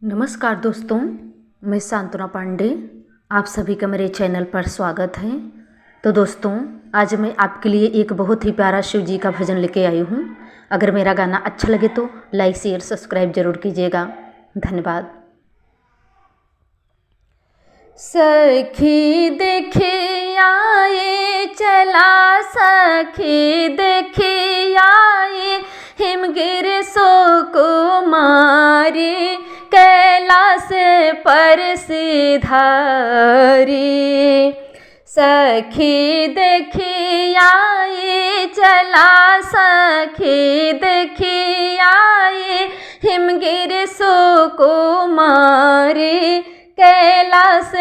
नमस्कार दोस्तों, मैं सांत्वना पांडे, आप सभी का मेरे चैनल पर स्वागत है। तो दोस्तों, आज मैं आपके लिए एक बहुत ही प्यारा शिव जी का भजन लेके आई हूँ। अगर मेरा गाना अच्छा लगे तो लाइक शेयर सब्सक्राइब जरूर कीजिएगा। धन्यवाद। सखी देखी आए चला, सखी देखी आए हिमगिर सो कुमारी, कैलाश पर सिधारी। सखी देखी आए चला, सखी देखी आए हिमगिर सो कुमारी, कैलाश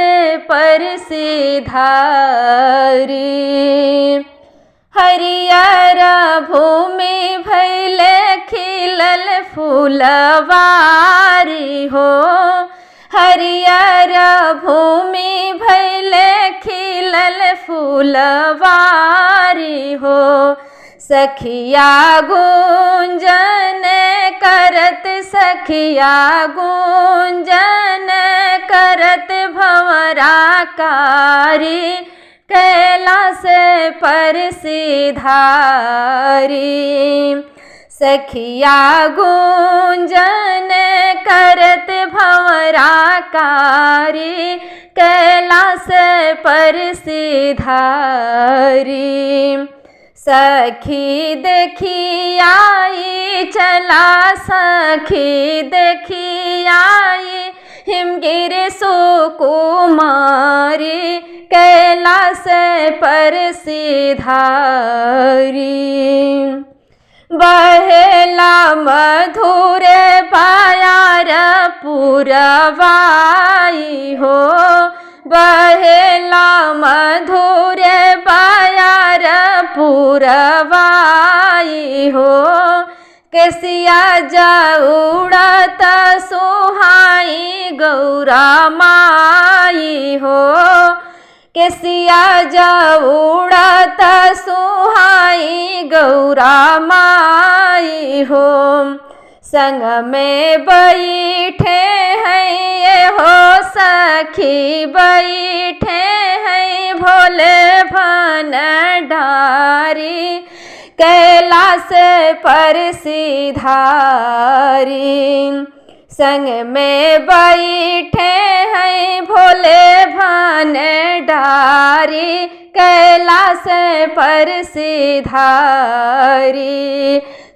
पर सिधारी। हरियर भूमि भैले खिलल फूलवारी हो, हरियर भूमि भैले खिलल फूलवारी हो। सखिया गुंजन करत, सखिया गुंजन करत भंवराकारी, कैलाश पर सिधारी। सखिया गुंजन करत भंवराकारी, कैलाश पर सिधारी। सखी देखी आई चला, सखी देखी आई हिमगिर सो कुमारी, कैलाश पर सिधारी। बहेला मधुर पायार पुरवाई हो, बहेला मधुर पायार पुरवाई हो। केसिया जाऊड़त सुहाई गौरा माई हो, केसिया जाऊड़त सुहाई गौरा माई हो। संग में बैठे हैं ये हो सखी, बैठे हैं भोले भंडारी, कैलाश पर सिधारी। संग में बैठे हैं भोले भंडारी, कैलाश पर सिधारी।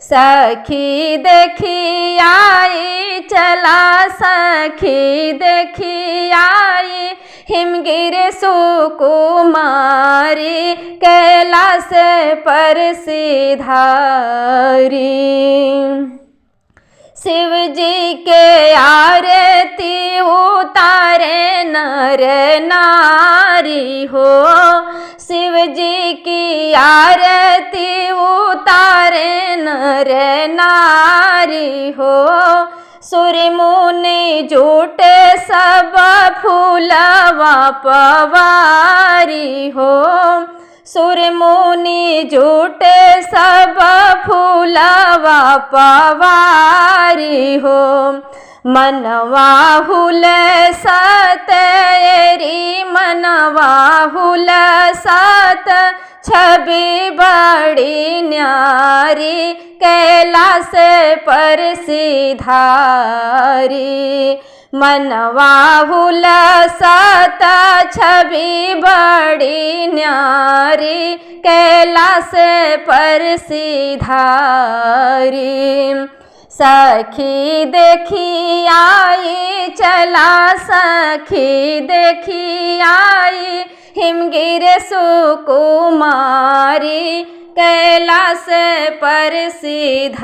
सखी देखी आई चला, सखी देखी आई हिमगिर सो कुमारी, कैलाश पर सिधारी। शिव जी के आरती उतारे नर नारी हो, शिव जी की आरती उतारे नर नारी हो। सूर्य मुनि जुटे सब फूलवा पवारी हो, सूर्य मुनि जुटे सब फूलवा पवारी हो। मनवा हुलसतेरी, मनवा हुलसत छवि बड़ी न्यारी, कैलाश पर सिधारी। मनवा हुलसत छवि बड़ी न्यारी, कैलाश पर सिधारी। सखी देखी आई चला, सखी देखी आई हिमगिर सो कुमारी, कैलाश पर सिधारी।